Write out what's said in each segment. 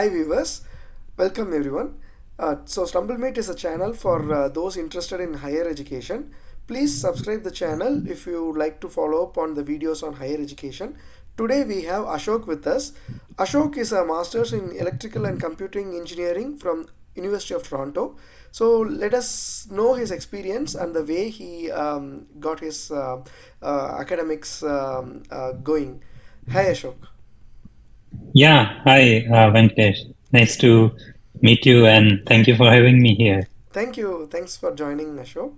Hi viewers, welcome everyone. StumbleMate is a channel for those interested in higher education. Please subscribe the channel if you would like to follow up on the videos on higher education. Today we have Ashok with us. Ashok is a master's in electrical and computing engineering from University of Toronto. So let us know his experience and the way he got his academics going. Hi Ashok. Yeah, hi, Venkatesh. Nice to meet you and thank you for having me here. Thank you. Thanks for joining, Ashok.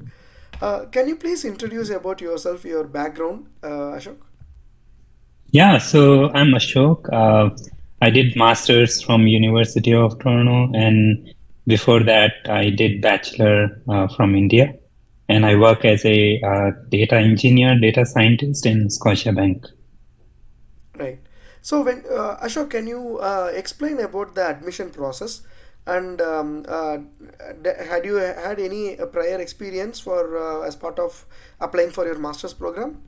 Can you please introduce about yourself, your background, Ashok? Yeah, so I'm Ashok. I did masters from University of Toronto, and before that I did bachelor from India, and I work as a data engineer, data scientist in Scotiabank. Right. So, when Ashok, can you explain about the admission process? And had you had any prior experience for as part of applying for your master's program?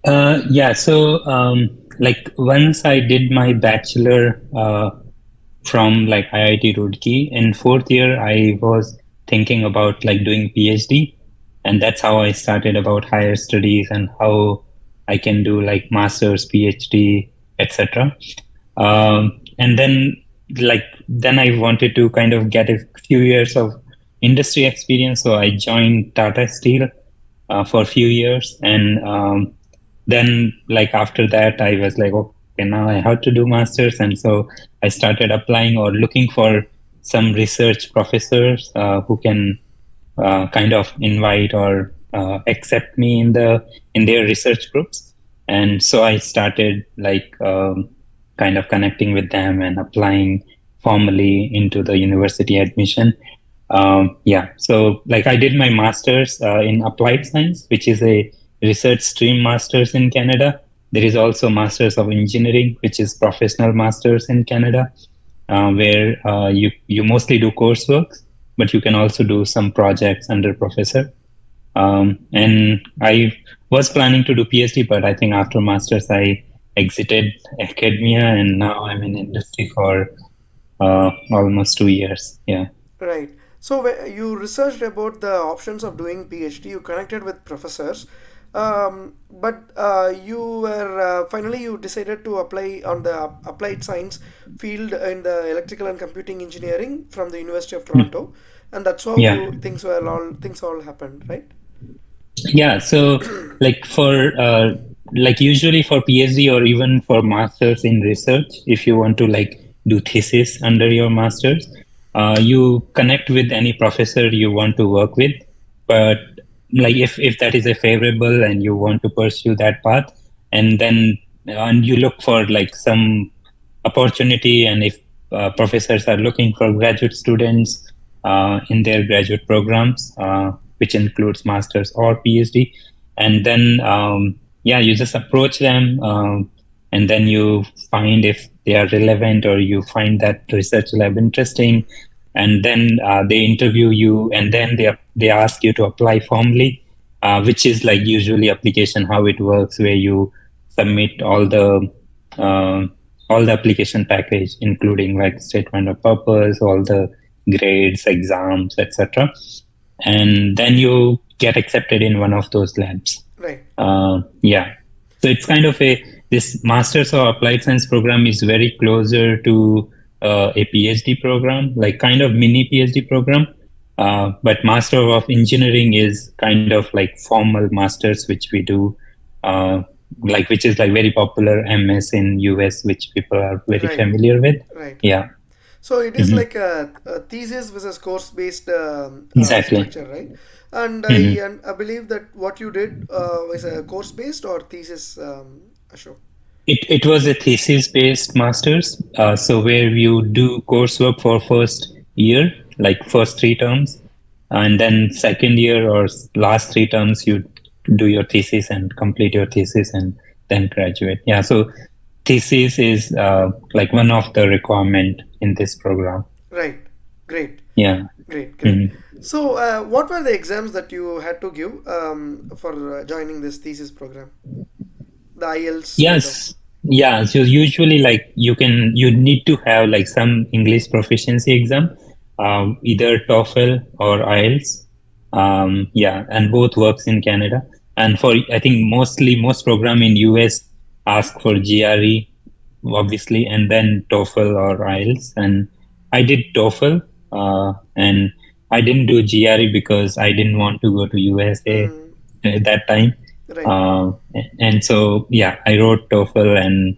Yeah, so like once I did my bachelor from like IIT Roorkee. In fourth year, I was thinking about like doing PhD, and that's how I started about higher studies and how I can do like master's, PhD, etc. And then I wanted to kind of get a few years of industry experience, so I joined Tata Steel for a few years, and then like after that I was like, okay, now I have to do masters, and so I started applying or looking for some research professors who can kind of invite or accept me in their research groups. And so I started like kind of connecting with them and applying formally into the university admission. Yeah, so like I did my master's in applied science, which is a research stream master's in Canada. There is also masters of engineering, which is professional masters in Canada, where you mostly do coursework, but you can also do some projects under professor. And I was planning to do PhD, but I think after masters I exited academia, and now I'm in industry for almost 2 years. Yeah. Right. So you researched about the options of doing PhD. You connected with professors, but you were finally you decided to apply on the applied science field in the electrical and computing engineering from the University of Toronto, and that's how Yeah. you things all happened, right? Yeah, so like for like usually for PhD or even for masters in research, if you want to like do thesis under your masters, you connect with any professor you want to work with. But like if that is a favorable and you want to pursue that path, and then and you look for like some opportunity, and if professors are looking for graduate students in their graduate programs, which includes masters or PhD, and then yeah, you just approach them, and then you find if they are relevant or you find that research lab interesting, and then they interview you, and then they ask you to apply formally, which is like usually application how it works, where you submit uh, all the application package, including like statement of purpose, all the grades, exams, etc. And then you get accepted in one of those labs. Right. Yeah. So it's kind of a this Masters of Applied Science program is very closer to a PhD program, like kind of mini PhD program. But Master of Engineering is kind of like formal masters, which we do, uh, like which is like very popular MS in US, which people are very Right. familiar with. Right. Right. Yeah. So it is Hmm. like a thesis versus course-based Exactly. structure, right? Hmm. And I believe that what you did was a course-based or thesis, Ashok. It was a thesis based masters, so where you do coursework for first year, like first three terms, and then second year or last three terms you do your thesis and complete your thesis and then graduate. Yeah, so thesis is like one of the requirement in this program. Right. Great. Yeah. Great. Great. Mhm. So, what were the exams that you had to give for joining this thesis program? The IELTS kind of. Yes. Yeah, so usually like you need to have like some English proficiency exam, either TOEFL or IELTS. Yeah, and both works in Canada. And for I think mostly most program in US ask for GRE, obviously, and then TOEFL or IELTS. And I did TOEFL, and I didn't do GRE because I didn't want to go to USA Mm, at that time. right. Uh, and so yeah, I wrote TOEFL, and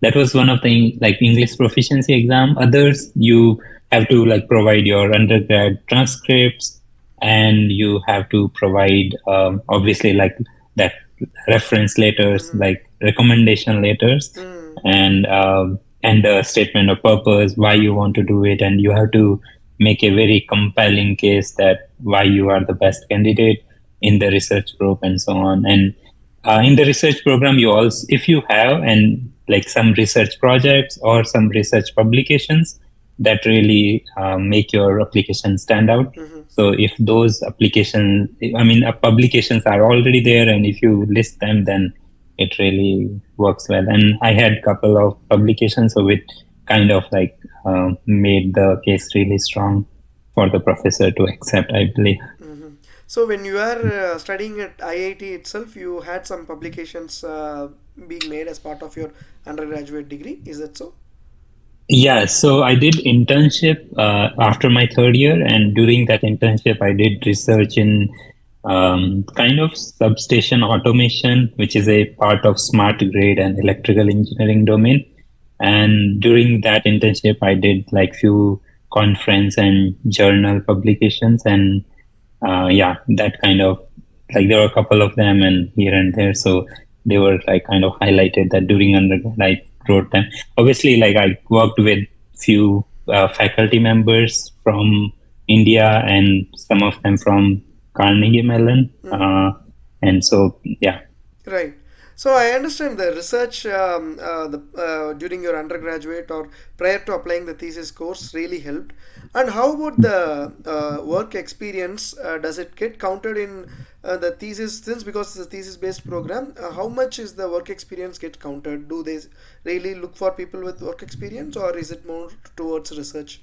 that was one of the like English proficiency exam. Others you have to like provide your undergrad transcripts, and you have to provide obviously like that reference letters, Mm-hmm. like recommendation letters, Mm, and a statement of purpose why you want to do it, and you have to make a very compelling case that why you are the best candidate in the research group and so on. And in the research program, you also, if you have and like some research projects or some research publications that really make your application stand out. mm-hmm. So if those applications, I mean, publications are already there, and if you list them, then it really works well. And I had a couple of publications, so it kind of like made the case really strong for the professor to accept, I believe. Mm-hmm. So when you are studying at IIT itself, you had some publications being made as part of your undergraduate degree. Is that so? Yeah, so I did internship after my third year, and during that internship, I did research in kind of substation automation, which is a part of smart grid and electrical engineering domain. And during that internship, I did like few conference and journal publications, and yeah, that kind of like there were a couple of them and here and there. So they were like kind of highlighted that during undergrad I wrote them. Obviously, like I worked with few faculty members from India and some of them from Carnegie Mellon. Mm-hmm. And so, yeah. Right. So I understand the research during your undergraduate or prior to applying the thesis course really helped. And how about the work experience? Does it get counted in the thesis? Since because it's a thesis based program, how much is the work experience get counted? Do they really look for people with work experience, or is it more towards research?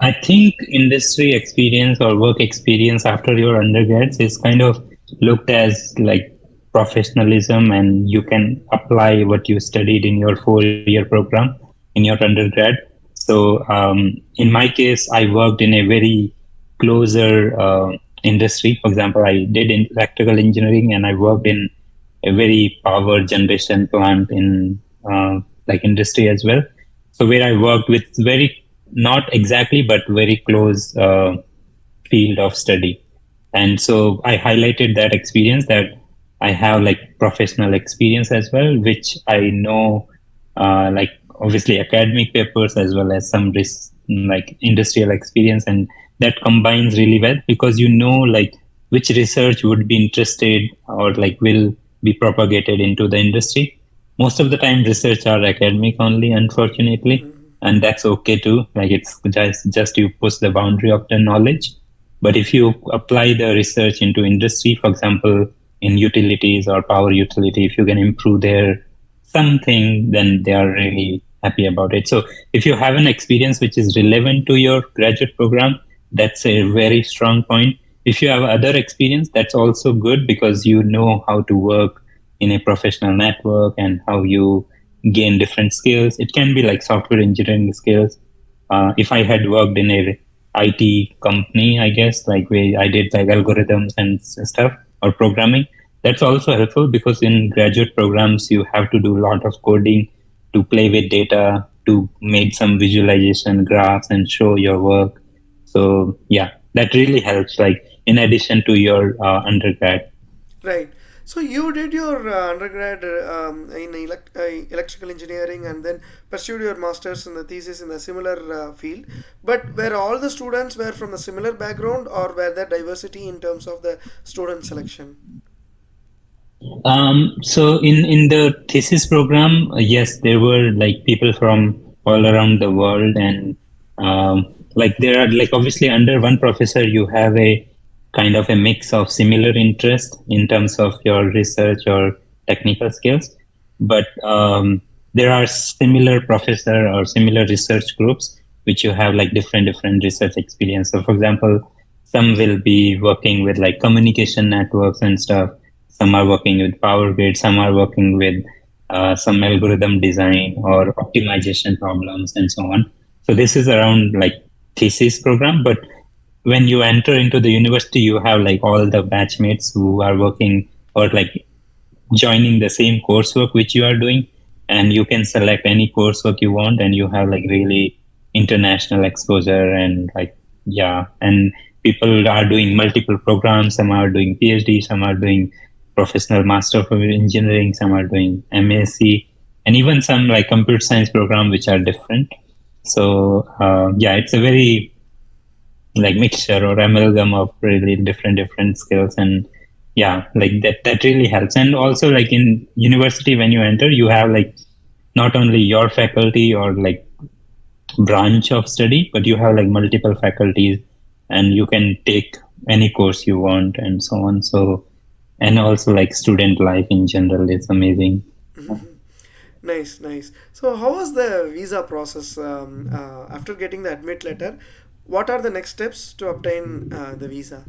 I think industry experience or work experience after your undergrads is kind of looked as like professionalism, and you can apply what you studied in your 4 year program in your undergrad. So, in my case, I worked in a very closer industry. For example, I did electrical engineering, and I worked in a very power generation plant in like industry as well. So where I worked with very not exactly but very close field of study. And so I highlighted that experience that I have like professional experience as well, which I know like obviously academic papers as well as some like industrial experience, and that combines really well because you know like which research would be interested or like will be propagated into the industry. Most of the time research are academic only, unfortunately, Mm-hmm. and that's okay too. Like it's just you push the boundary of the knowledge. But if you apply the research into industry, for example, in utilities or power utility, if you can improve their something, then they are really happy about it. So if you have an experience which is relevant to your graduate program, that's a very strong point. If you have other experience, that's also good because you know how to work in a professional network and how you gain different skills. It can be like software engineering skills. If I had worked in a IT company, I guess, like where I did like algorithms and stuff or programming, that's also helpful because in graduate programs, you have to do a lot of coding to play with data, to make some visualization graphs and show your work. So yeah, that really helps. Like in addition to your undergrad. Right. So you did your undergrad in electrical engineering and then pursued your masters in the thesis in a similar field. But were all the students were from a similar background, or were there diversity in terms of the student selection? So in the thesis program, yes, there were like people from all around the world, and like there are like obviously under one professor you have a kind of a mix of similar interest in terms of your research or technical skills. but there are similar professor or similar research groups which you have like different research experience. So for example, some will be working with like communication networks and stuff. Some are working with power grid. Some are working with some algorithm design or optimization problems and so on. So this is around like thesis program, but when you enter into the university, you have like all the batchmates who are working or like joining the same coursework which you are doing, and you can select any coursework you want, and you have like really international exposure. And like, yeah, and people are doing multiple programs. Some are doing PhD, some are doing professional master of engineering, some are doing MSc, and even some like computer science program which are different. So yeah, it's a very like mixture or amalgam of really different skills. And yeah, like that really helps. And also like in university, when you enter, you have like not only your faculty or like branch of study, but you have like multiple faculties, and you can take any course you want and so on. So, and also like student life in general is amazing. Nice, nice. So, how was the visa process after getting the admit letter? What are the next steps to obtain the visa?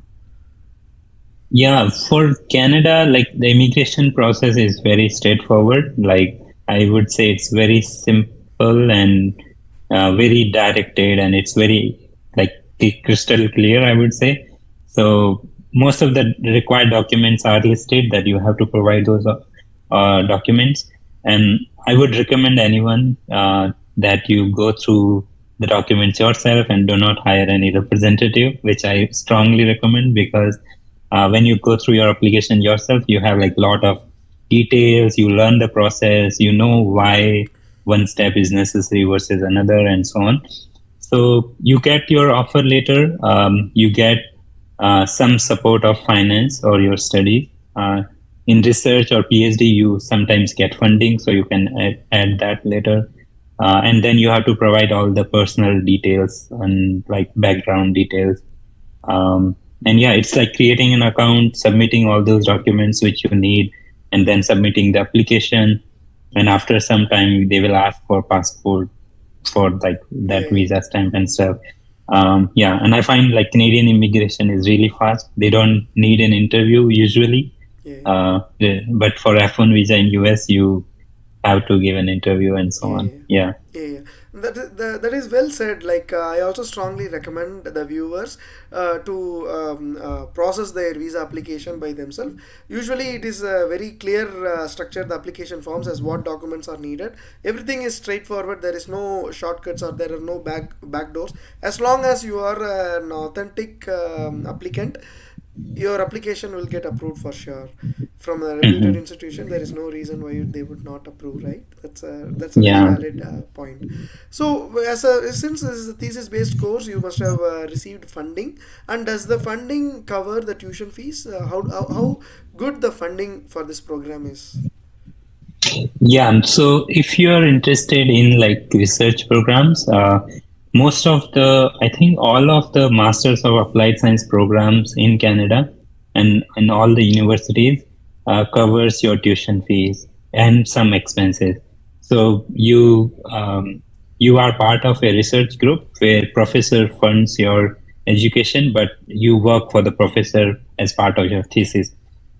Yeah, for Canada, like the immigration process is very straightforward. Like I would say it's very simple and very directed, and it's very like crystal clear, I would say. So most of the required documents are listed that you have to provide those documents. And I would recommend anyone that you go through the documents yourself and do not hire any representative, which I strongly recommend, because when you go through your application yourself, you have like lot of details. You learn the process. You know why one step is necessary versus another, and so on. So you get your offer letter. You get some support of finance or your study. In research or PhD, you sometimes get funding, so you can add that later. And then you have to provide all the personal details and like background details. And yeah, it's like creating an account, submitting all those documents which you need, and then submitting the application. And after some time, they will ask for passport for like that Yeah, visa stamp and stuff. Yeah, and I find like Canadian immigration is really fast. They don't need an interview usually. yeah, But for F1 visa in US, you have to give an interview and so on. yeah, Yeah. yeah, yeah. That is well said. Like, I also strongly recommend the viewers to process their visa application by themselves. Usually, it is a very clear structure, the application forms, as what documents are needed. Everything is straightforward. There is no shortcuts or there are no back doors. As long as you are an authentic applicant, your application will get approved for sure from a reputed Mhm. institution. There is no reason why they would not approve, right? That's a very Yeah. valid point. So since this is a thesis based course, you must have received funding. And does the funding cover the tuition fees? How good the funding for this program is? Yeah, so if you are interested in like research programs, most of the, I think all of the Masters of Applied Science programs in Canada and in all the universities covers your tuition fees and some expenses. So you are part of a research group where professor funds your education, but you work for the professor as part of your thesis.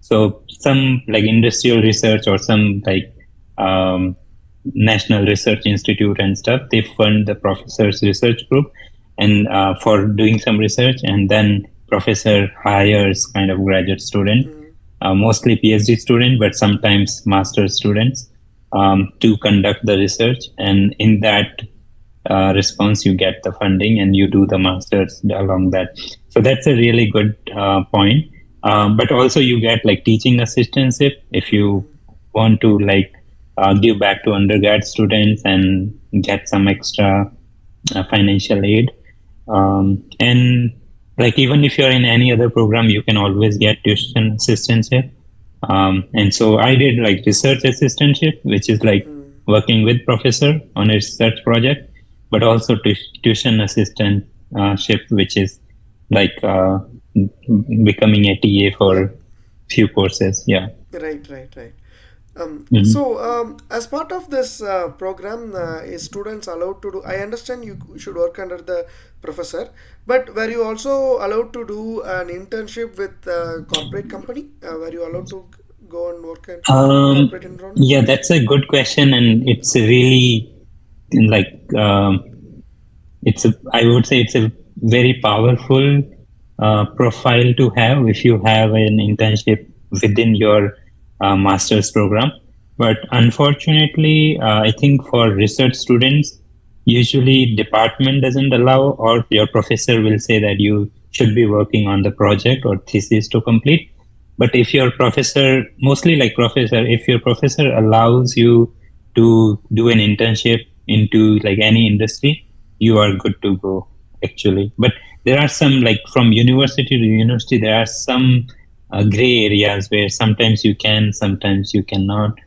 So some like industrial research or some like um, National Research Institute and stuff, they fund the professor's research group and for doing some research, and then professor hires kind of graduate student, Mm, mostly PhD student, but sometimes master students to conduct the research. And in that response, you get the funding and you do the masters along that. So that's a really good point. But also you get like teaching assistantship if you mm, want to like give back to undergrad students and get some extra financial aid. And like even if you're in any other program, you can always get tuition assistantship. And so I did like research assistantship, which is like mm. working with professor on a research project, but also tuition assistantship, which is like becoming a TA Yeah. for few courses. Yeah. Right, right, right. As part of this program, is students allowed to do? I understand you should work under the professor, but were you also allowed to do an internship with a corporate company? Were you allowed to go and work in Um, corporate environment? yeah, that's a good question, and it's a really like it's a I would say it's a very powerful profile to have if you have an internship within your master's program. But unfortunately, I think for research students, usually department doesn't allow, or your professor will say that you should be working on the project or thesis to complete. But if your professor, mostly like professor, if your professor allows you to do an internship into like any industry, you are good to go actually. But there are some like from university to university, there are some gray areas where sometimes you can, sometimes you cannot.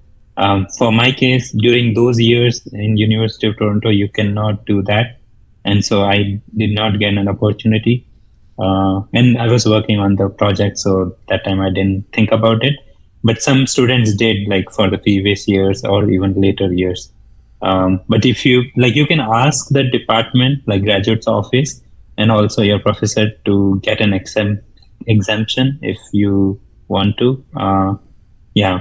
For my case, during those years in University of Toronto, you cannot do that, and so I did not get an opportunity. And I was working on the project, so that time I didn't think about it. But some students did, like for the previous years or even later years. But if you like, you can ask the department, like graduate's office, and also your professor to get an exemption if you want to. Yeah,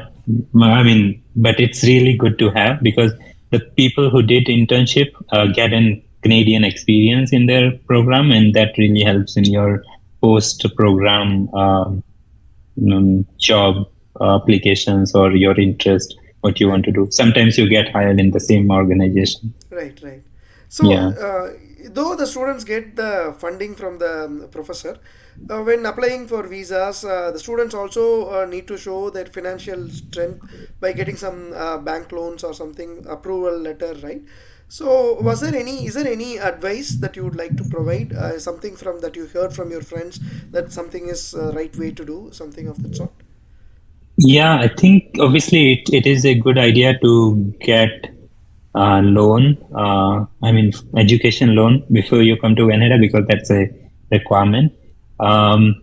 I mean, but it's really good to have because the people who did internship get an Canadian experience in their program, and that really helps in your post program job applications or your interest, what you Right. want to do. Sometimes you get hired in the same organization. Right, right. So, Yeah. though the students get the funding from the professor, when applying for visas, the students also need to show their financial strength by getting some bank loans or something approval letter, right? So, is there any advice that you would like to provide? Something from that you heard from your friends that something is right way to do, something of that sort? Yeah, I think obviously it is a good idea to get loan, I mean, education loan before you come to Canada because that's a requirement. Um,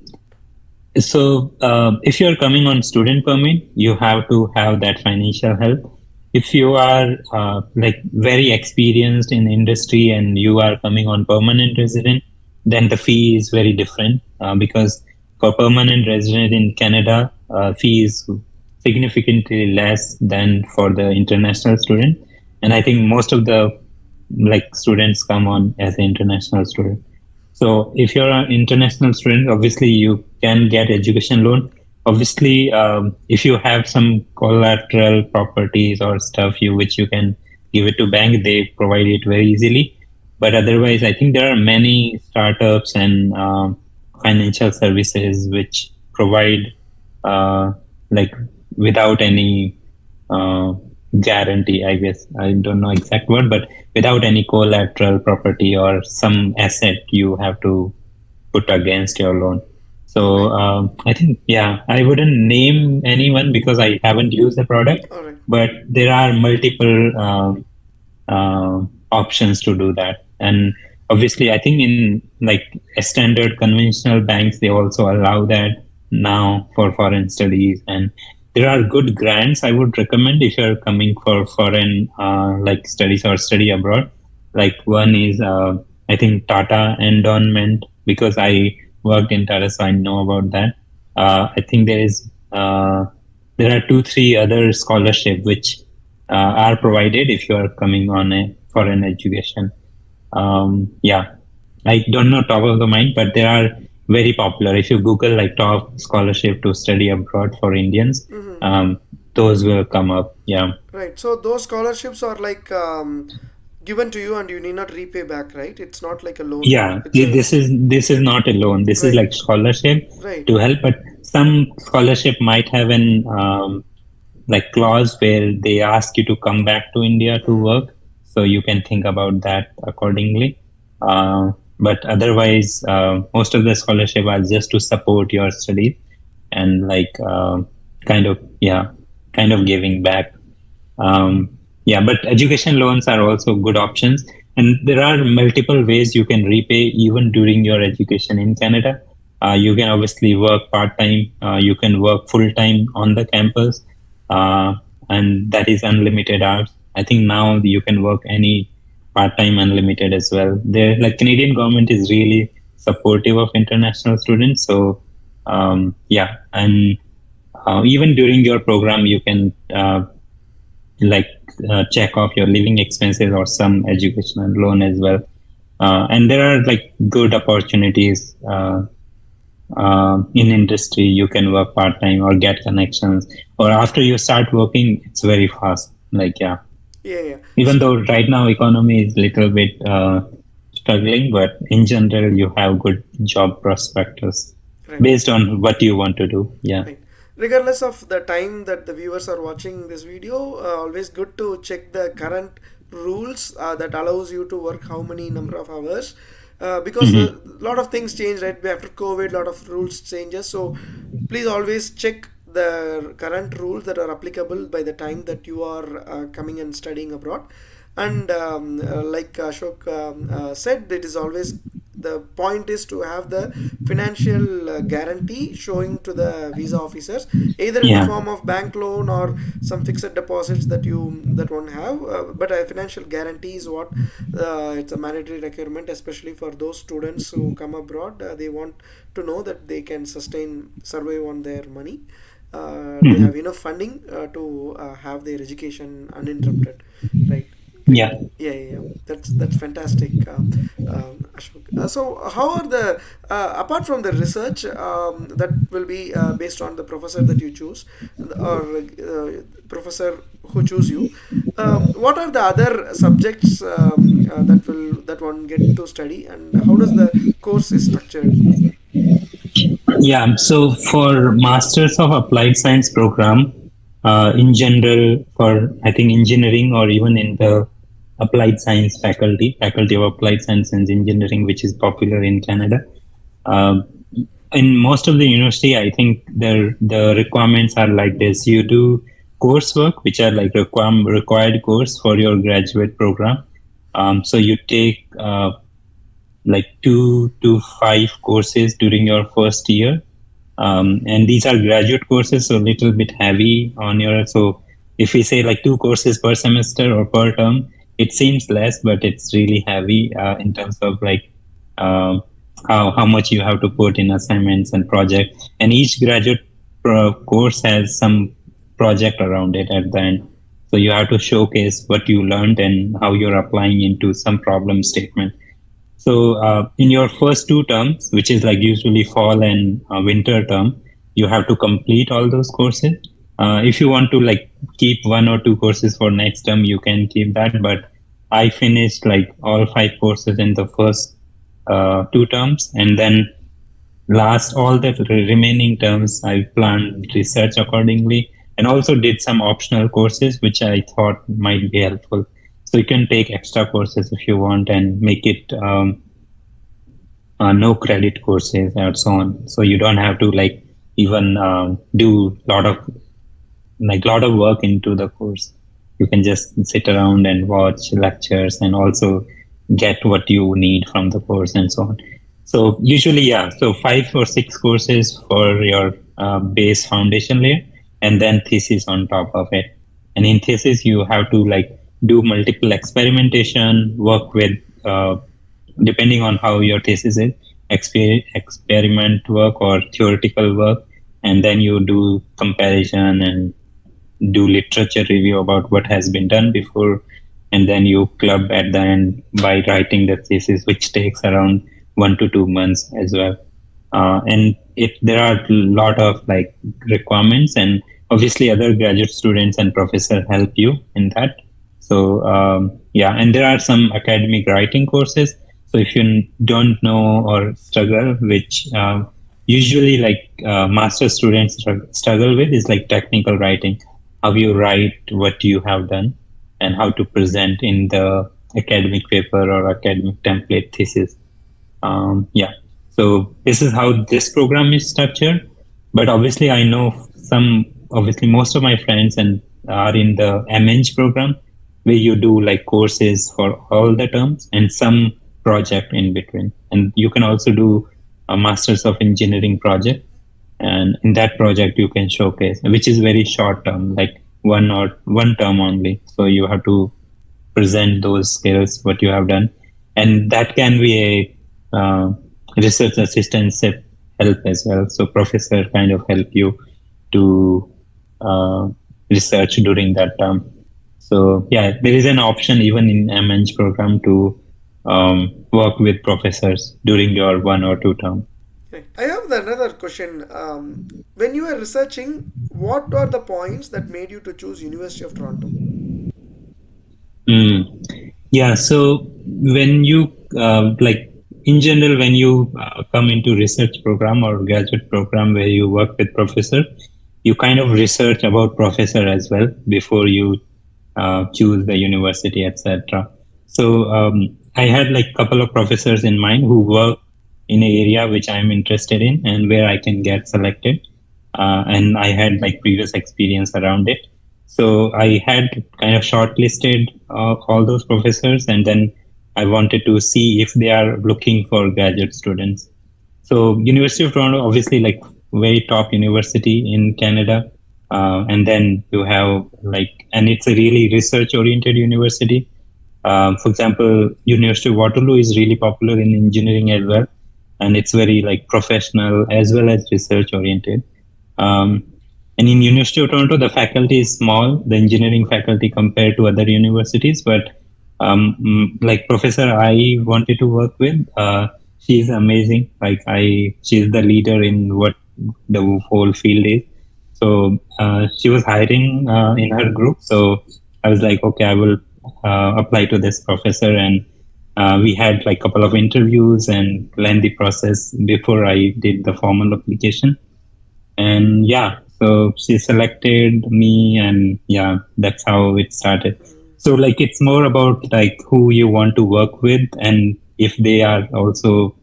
if you're coming on student permit, you have to have that financial help. If you are like very experienced in industry and you are coming on permanent resident, then the fee is very different because for permanent resident in Canada, fee is significantly less than for the international student. And I think most of the like students come on as an international student. So if you're an international student, obviously you can get education loan. Obviously, if you have some collateral properties or stuff you which you can give it to bank, they provide it very easily. But otherwise, I think there are many startups and financial services which provide uh, like without any uh, guarantee, I guess. I don't know exact word, but without any collateral property or some asset you have to put against your loan. So Right. I think, yeah, I wouldn't name anyone because I haven't used the product, All right. but there are multiple options to do that. And obviously, I think in like a standard conventional banks, they also allow that now for foreign studies. And there are good grants I would recommend if you're coming for foreign like studies or study abroad. Like one is I think Tata Endowment because I worked in Tata, so I know about that. I think there are two, three other scholarship which are provided if you are coming on a foreign education. Yeah, I don't know top of the mind, but they are very popular. If you Google like top scholarship to study abroad for Indians, those will come up. Yeah. Right. So those scholarships are like given to you and you need not repay back, right? It's not like a loan. Yeah, It's a this is not a loan. This is right. like scholarship Right. to help, but some scholarship might have an like clause where they ask you to come back to India to Mm. work, so you can think about that accordingly. But otherwise, most of the scholarship are just to support your studies and like kind of yeah, kind of giving back. Yeah, but education loans are also good options, and there are multiple ways you can repay even during your education in Canada. You can obviously work part time. You can work full time on the campus. Uh, and that is unlimited hours. I think now you can work any part-time unlimited as well. There, like Canadian government is really supportive of international students. So yeah, and even during your program, you can like check off your living expenses or some educational loan as well. And there are like good opportunities in industry. You can work part time or get connections, or after you start working, it's very fast. Like yeah, Yeah, yeah. even though right now economy is little bit struggling, but in general you have good job prospectus Right. based on what you want to do. Yeah. Right. Regardless of the time that the viewers are watching this video, always good to check the current rules that allows you to work how many number of hours. Because a Hmm. lot of things change right after COVID, lot of rules changes. So please always check the current rules that are applicable by the time that you are coming and studying abroad. And like Ashok said, it is always the point is to have the financial guarantee showing to the visa officers, either in the Yeah. form of bank loan or some fixed deposits that one have. But a financial guarantee is what it's a mandatory requirement, especially for those students who come abroad. They want to know that they can survive on their money. They Hmm. have enough funding to have their education uninterrupted, right? Great. Yeah. Yeah, yeah, yeah. That's fantastic, Ashok. So, how are the apart from the research that will be based on the professor that you choose, or professor who choose you? What are the other subjects that one get to study, and how does the course is structured? Yeah, so for Masters of Applied Science program, in general, for I think engineering or even in the applied science faculty of applied science and engineering, which is popular in Canada, um, in most of the university, I think the requirements are like this. You do coursework, which are like required course for your graduate program. So you take like 2 to 5 courses during your first year, and these are graduate courses, so a little bit heavy on your. So if we say like 2 courses per semester or per term, it seems less, but it's really heavy in terms of like um, how much you have to put in assignments and projects. And each graduate course has some project around it at the end. So you have to showcase what you learned and how you're applying into some problem statement. So, in your first 2 terms, which is like usually fall and winter term, you have to complete all those courses. If you want to like keep 1 or 2 courses for next term, you can keep that. But I finished like all 5 courses in the first 2 terms, and then last all the remaining terms, I planned research accordingly, and also did some optional courses which I thought might be helpful. So you can take extra courses if you want and make it no credit courses and so on. So you don't have to like even do lot of work into the course. You can just sit around and watch lectures and also get what you need from the course and so on. So usually, yeah, so 5 or 6 courses for your base foundation layer, and then thesis on top of it. And in thesis, you have to like do multiple experimentation, work with depending on how your thesis is, experiment work or theoretical work, and then you do comparison and do literature review about what has been done before, and then you club at the end by writing the thesis, which takes around 1 to 2 months as well. And it there are a lot of like requirements, and obviously other graduate students and professor help you in that. So yeah, and there are some academic writing courses. So if you don't know or struggle, which usually like master students struggle with, is like technical writing, how you write what you have done and how to present in the academic paper or academic template thesis. Yeah, so this is how this program is structured. But obviously, I know obviously, most of my friends and are in the MEng program where you do like courses for all the terms and some project in between. And you can also do a Masters of Engineering project. And in that project, you can showcase, which is very short term, like one term only. So you have to present those skills what you have done, and that can be a research assistant help as well. So professor kind of help you to uh, research during that term. So yeah, there is an option even in MNG program to work with professors during your 1 or 2 term. Okay. I have another question. When you were researching, what are the points that made you to choose University of Toronto? Mm. Yeah, so when you like in general, when you come into research program or graduate program where you work with professor, you kind of research about professor as well before you choose the university, etc. So I had like couple of professors in mind who work in an area which I'm interested in and where I can get selected. And I had like previous experience around it. So I had kind of shortlisted all those professors, and then I wanted to see if they are looking for graduate students. So University of Toronto, obviously, like very top university in Canada, and then you have like, and it's a really research oriented university. For example, University of Waterloo is really popular in engineering as well, and it's very like professional as well as research oriented. Um, and in University of Toronto, the faculty is small, the engineering faculty compared to other universities. But like professor I wanted to work with, she's amazing. She's the leader in what the whole field is. So she was hiring in her group. So I was like, okay, I will apply to this professor. And we had like couple of interviews and lengthy process before I did the formal application. And yeah, so she selected me, and yeah, that's how it started. So like it's more about like who you want to work with, and if they are also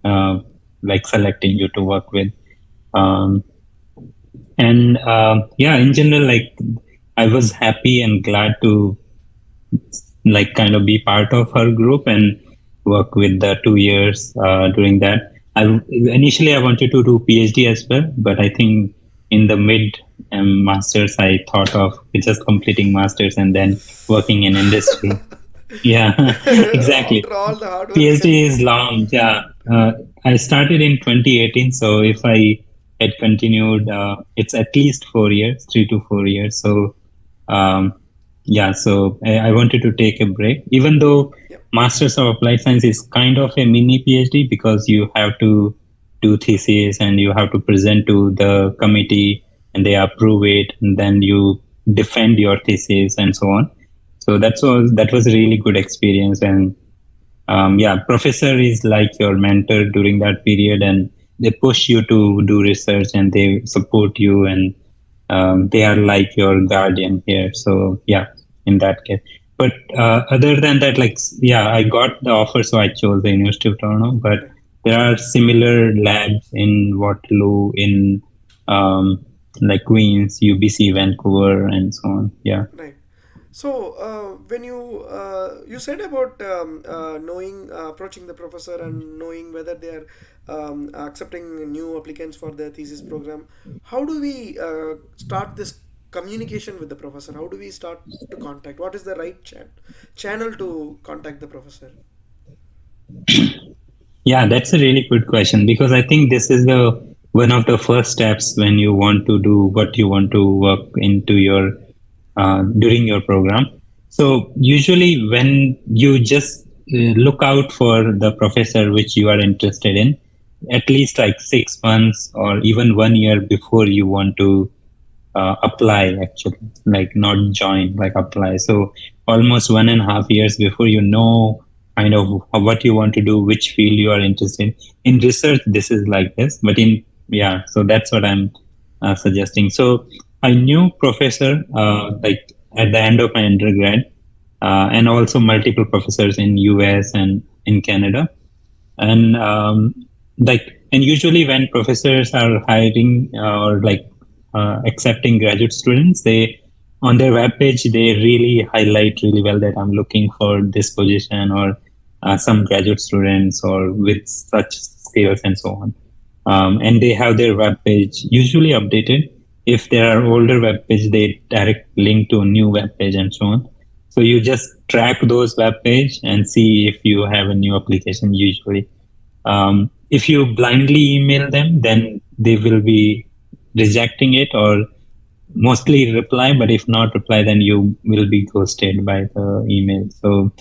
uh, like selecting you to work with. um, and yeah, in general, like I was happy and glad to like kind of be part of her group and work with the 2 years during that. Initially I wanted to do PhD as well, but I think in the mid masters I thought of just completing masters and then working in industry. Yeah, exactly. After all the hard work PhD and is long. Yeah, I started in 2018, so if I had continued, it's at least 4 years, 3 to 4 years. So um, yeah, so I wanted to take a break, even though yep. Masters of Applied Science is kind of a mini PhD because you have to do thesis and you have to present to the committee and they approve it, and then you defend your thesis and so on. So that was a really good experience. And yeah, professor is like your mentor during that period, and they push you to do research and they support you, and they are like your guardian here. So yeah, in that case. But other than that, like yeah, I got the offer, so I chose the University of Toronto. But Right. there are similar labs in Waterloo, in um, like Queens, UBC, Vancouver, and so on. Yeah. Right. So when you said about knowing approaching the professor and knowing whether they are accepting new applicants for the thesis program, how do we start this communication with the professor? How do we start to contact? What is the right channel to contact the professor? Yeah, that's a really good question because I think this is the one of the first steps when you want to do what you want to work into your during your program. So usually when you just look out for the professor which you are interested in, at least like 6 months or even 1 year before you want to apply, actually, like not join, like apply. So almost 1.5 years before you know kind of what you want to do, which field you are interested in research, this is like this. But in yeah, so that's what I'm suggesting. So I knew professor like at the end of my undergrad, and also multiple professors in US and in Canada. And like, and usually when professors are hiring or like accepting graduate students, they on their webpage they really highlight really well that I'm looking for this position, or some graduate students or with such skills and so on. And they have their webpage usually updated. if there are older web page, they direct link to a new web page and so on. So you just track those web page and see if you have a new application usually. If you blindly email them, then they will be rejecting it or mostly reply, but if not reply, then you will be ghosted by the email. So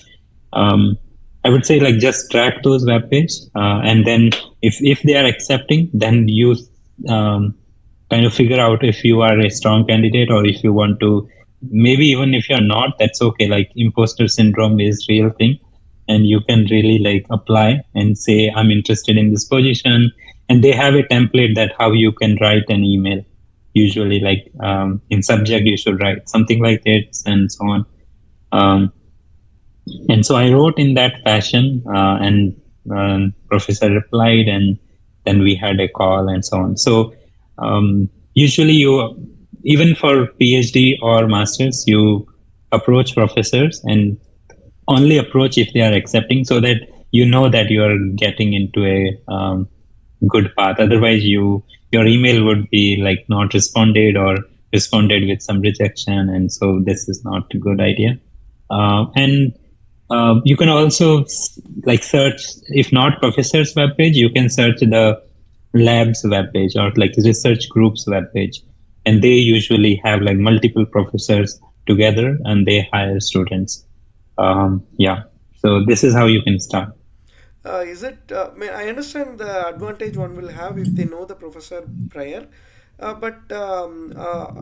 um, I would say like just track those web page, and then if they are accepting, then you um, kind of figure out if you are a strong candidate or if you want to. Maybe even if you're not, that's okay. Like imposter syndrome is real thing, and you can really like apply and say I'm interested in this position, and they have a template that how you can write an email. Usually, like in subject, you should write something like this and so on. Um, and so I wrote in that fashion, and professor replied, and then we had a call and so on. So usually, you even for PhD or masters, you approach professors and only approach if they are accepting, so that you know that you are getting into a good path. Otherwise, your email would be like not responded or responded with some rejection, and so this is not a good idea. And you can also like search, if not professor's webpage, you can search the lab's webpage or like research group's webpage, and they usually have like multiple professors together and they hire students. Yeah, so this is how you can start. Is it? I understand the advantage one will have if they know the professor prior, but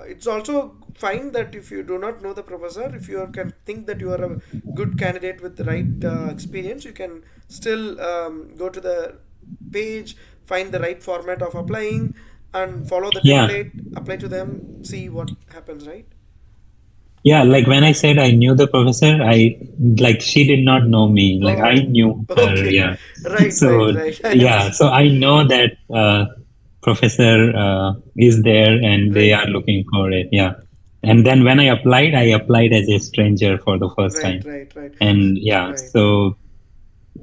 it's also fine that if you do not know the professor, if you can think that you are a good candidate with the right experience, you can still go to the page, find the right format of applying, and follow the Yeah, template, apply to them, see what happens, right? yeah, like when I said I knew the professor, I like she did not know me. Like I Oh, knew her, okay. yeah. Right, right, So right. I yeah, so understand. I know that professor is there and they Right, are looking for it. Yeah. And then when I applied as a stranger for the first right, time. right, right, And yeah, right. so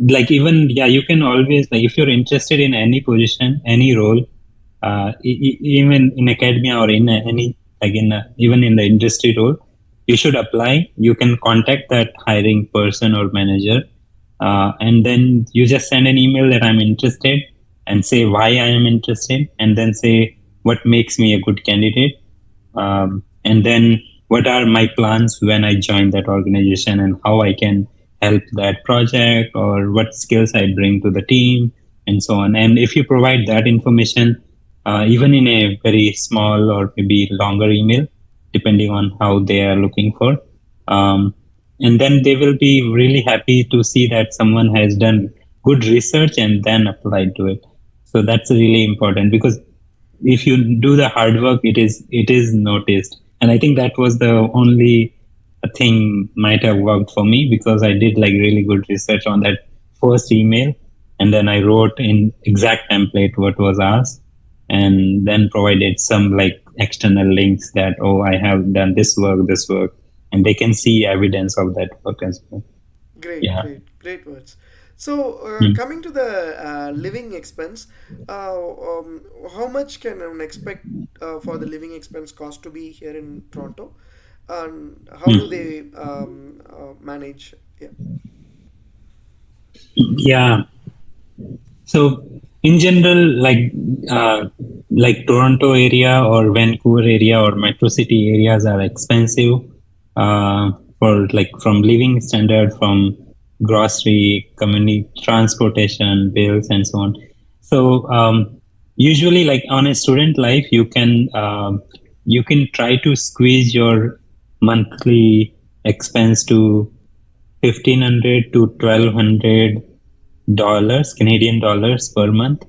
like even yeah, you can always like if you're interested in any position, any role, even in academia or in any like in even in the industry role, you should apply. You can contact that hiring person or manager, and then you just send an email that I'm interested and say why I am interested, and then say what makes me a good candidate, and then what are my plans when I join that organization and how I can help that project or what skills I bring to the team and so on. And if you provide that information, even in a very small or maybe longer email, depending on how they are looking for, um, and then they will be really happy to see that someone has done good research and then applied to it. So that's really important because if you do the hard work, it is noticed. And I think that was the only thing might have worked for me because I did like really good research on that first email, and then I wrote in exact template what was asked, and then provided some like external links that oh I have done this work, and they can see evidence of that work as well. Great, Yeah. great, great words. So, Mm. coming to the living expense, how much can one expect for the living expense cost to be here in Toronto, and how do Mm. they manage? Yeah. Yeah. So in general, like Toronto area or Vancouver area or metro city areas are expensive for like from living standard, from grocery, community transportation, bills, and so on. So usually, like on a student life, you can try to squeeze your monthly expense to 1,500 to 1,200 dollars, Canadian dollars per month,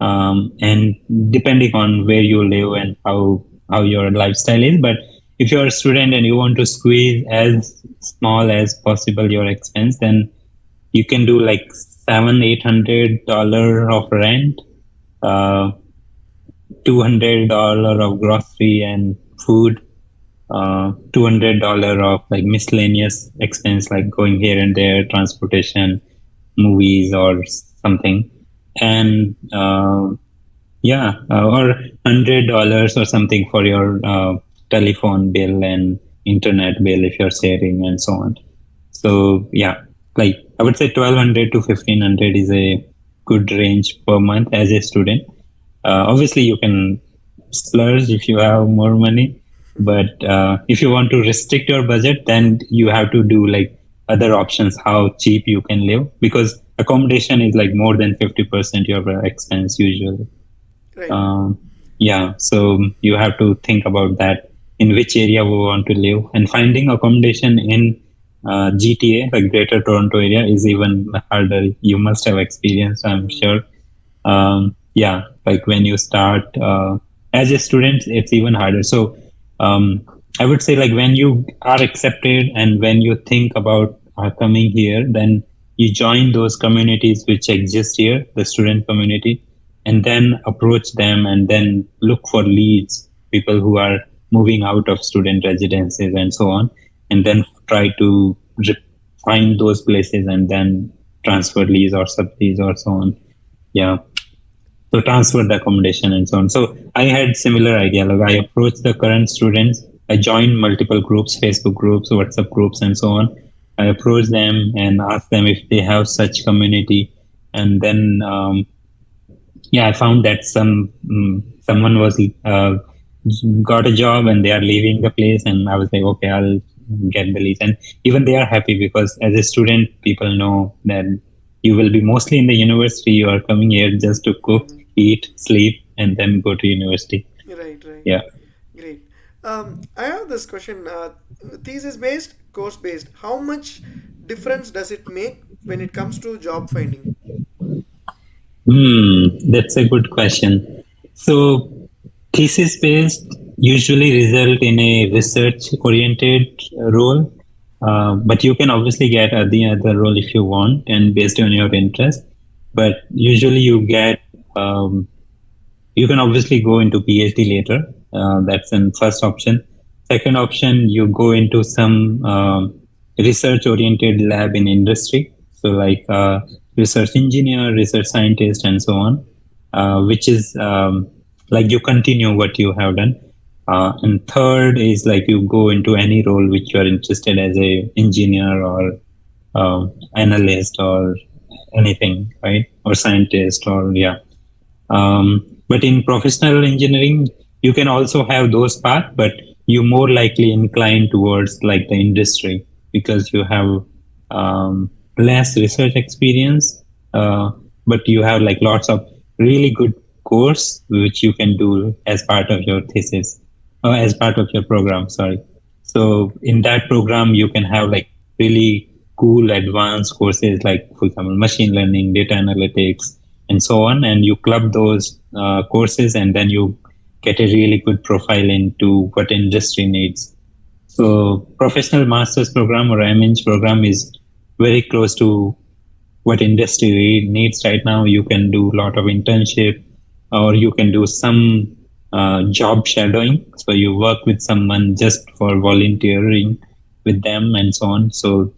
and depending on where you live and how your lifestyle is. But if you're a student and you want to squeeze as small as possible your expense, then you can do like $700-800 of rent, uh, $200 of grocery and food, $200 of like miscellaneous expense like going here and there, transportation, movies or something, and Yeah, or $100 or something for your telephone bill and internet bill if you're sharing and so on. So yeah, like I would say 1,200 to 1,500 is a good range per month as a student. Obviously, you can splurge if you have more money, but if you want to restrict your budget, then you have to do like other options, how cheap you can live, because accommodation is like more than 50% your expense usually. Right. Um, yeah, so you have to think about that in which area we want to live, and finding accommodation in GTA, like Greater Toronto area, is even harder. You must have experienced, I'm Mm, sure. Yeah, like when you start as a student, it's even harder. So um, I would say like when you are accepted and when you think about coming here, then you join those communities which exist here, the student community, and then approach them and then look for leads, people who are moving out of student residences and so on, and then try to find those places and then transfer leads or sub leads or so on. Yeah, so transfer the accommodation and so on. So I had similar idea. Like I approached the current students. I joined multiple groups, Facebook groups, WhatsApp groups, and so on. I approached them and asked them if they have such community, and then yeah, I found that someone was got a job and they are leaving the place, and I was like, okay, I'll get the lease, and even they are happy because as a student, people know that you will be mostly in the university. You are coming here just to cook, mhm. eat, sleep, and then go to university. Right, right. Yeah. Great. I have this question. Thesis based, course based. How much difference does it make when it comes to job finding? That's a good question. So, thesis based usually result in a research oriented role, but you can obviously get the other role if you want and based on your interest. But usually, you get you can obviously go into PhD later. That's an first option. Second option, you go into some research oriented lab in industry. So like research engineer, research scientist, and so on, which is like you continue what you have done. And third is like you go into any role which you are interested as a engineer or analyst or anything, right? Or scientist or yeah. But in professional engineering, you can also have those paths, but you more likely incline towards like the industry because you have less research experience, but you have like lots of really good course which you can do as part of your thesis or as part of your program. Sorry. So in that program, you can have like really cool advanced courses like, for example, machine learning, data analytics, and so on. And you club those courses, and then you get a really good profile into what industry needs. So professional master's program or MNG program is very close to what industry needs right now. You can do a lot of internship, or you can do some job shadowing. So you work with someone just for volunteering with them and so on. So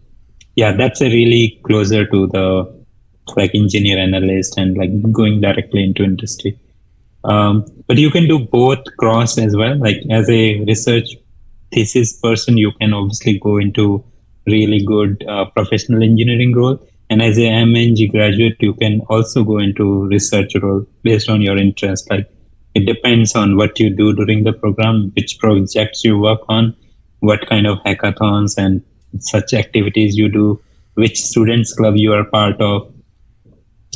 yeah, that's a really closer to the like engineer analyst and like going directly into industry. But you can do both cross as well. Like as a research thesis person, you can obviously go into really good professional engineering role. And as a MNG graduate, you can also go into research role based on your interest. Like it depends on what you do during the program, which projects you work on, what kind of hackathons and such activities you do, which students club you are part of,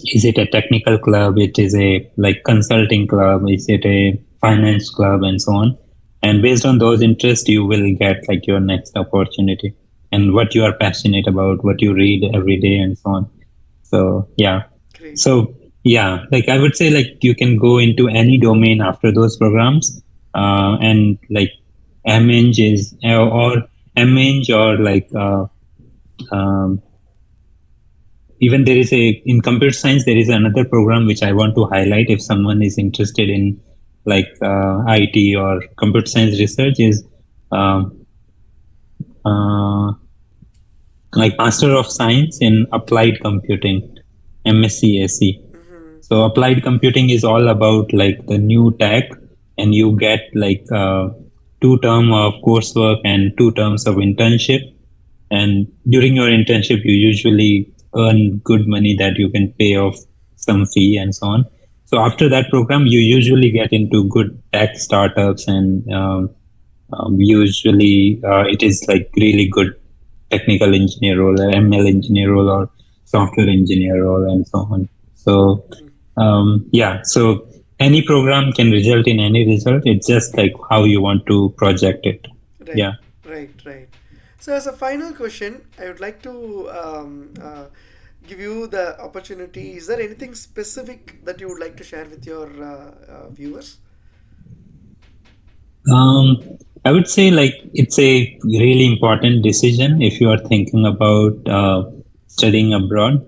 is it a technical club, it is a like consulting club, is it a finance club, and so on. And based on those interests you will get like your next opportunity and what you are passionate about, what you read every day, and so on. So yeah. Great. So yeah, like I would say like you can go into any domain after those programs, and like MEng is or MEng or like um, even there is a in computer science there is another program which I want to highlight if someone is interested in like IT or computer science research is um, uh, like Master of Science in Applied Computing, MSCAC. So applied computing is all about like the new tech, and you get like 2 term of coursework and 2 terms of internship. And during your internship, you usually earn good money that you can pay off some fee and so on. So after that program, you usually get into good tech startups, and usually it is like really good technical engineer role, or ML engineer role, or software engineer role, and so on. So yeah, so any program can result in any result. It's just like how you want to project it. Right, Yeah. right. So, as a final question, I would like to give you the opportunity. Is there anything specific that you would like to share with your viewers? Um, I would say like it's a really important decision if you are thinking about studying abroad.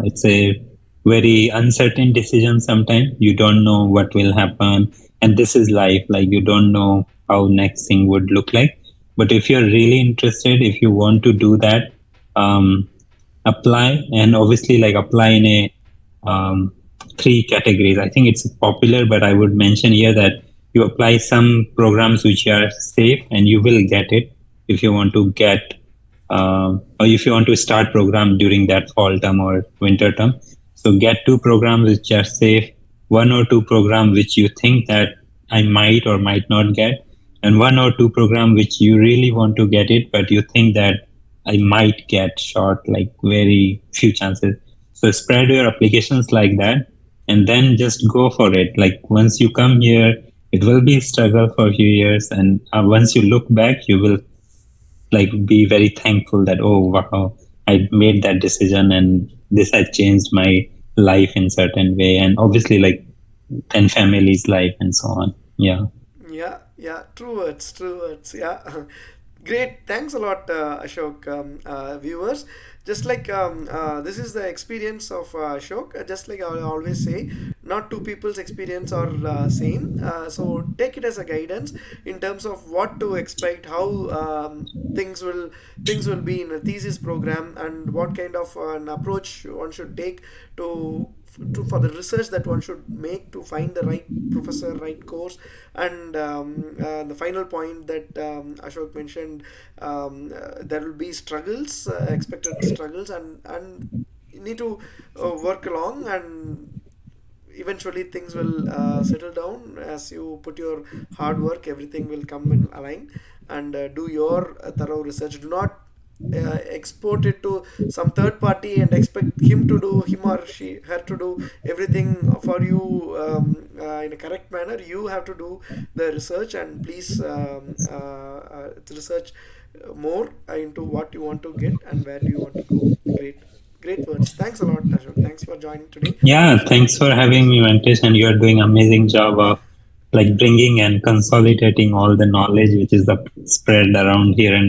It's a very uncertain decision sometimes. You don't know what will happen, and this is life. Like you don't know how next thing would look like. But if you're really interested, if you want to do that, um, apply, and obviously like apply in a um, 3 categories. I think it's popular, but I would mention here that you apply some programs which are safe, and you will get it if you want to get or if you want to start program during that fall term or winter term. So get 2 programs which are safe, 1 or 2 program which you think that I might or might not get, and 1 or 2 program which you really want to get it, but you think that I might get short, like very few chances. So spread your applications like that, and then just go for it. Like once you come here, it will be struggle for a few years, and once you look back, you will like be very thankful that, oh wow, I made that decision, and this has changed my life in certain way, and obviously like then family's life and so on. Yeah. Yeah, true words, true words. Yeah, great. Thanks a lot, Ashok. Viewers, just like this is the experience of Ashok. Just like I always say, not two people's experience are same. So take it as a guidance in terms of what to expect, how things will be in a thesis program, and what kind of an approach one should take to for the research that one should make to find the right professor, right course, and the final point that Ashok mentioned, there will be struggles, expected struggles, and you need to work along, and eventually things will settle down as you put your hard work. Everything will come in align, and do your thorough research. Do not export it to some third party and expect him or she her to do everything for you in a correct manner. You have to do the research, and please research more into what you want to get and where do you want to go. Great words. Thanks a lot, Ashok. Thanks for joining today. Yeah, thanks for having me, Ventesh, and you are doing amazing job of like bringing and consolidating all the knowledge which is the spread around here and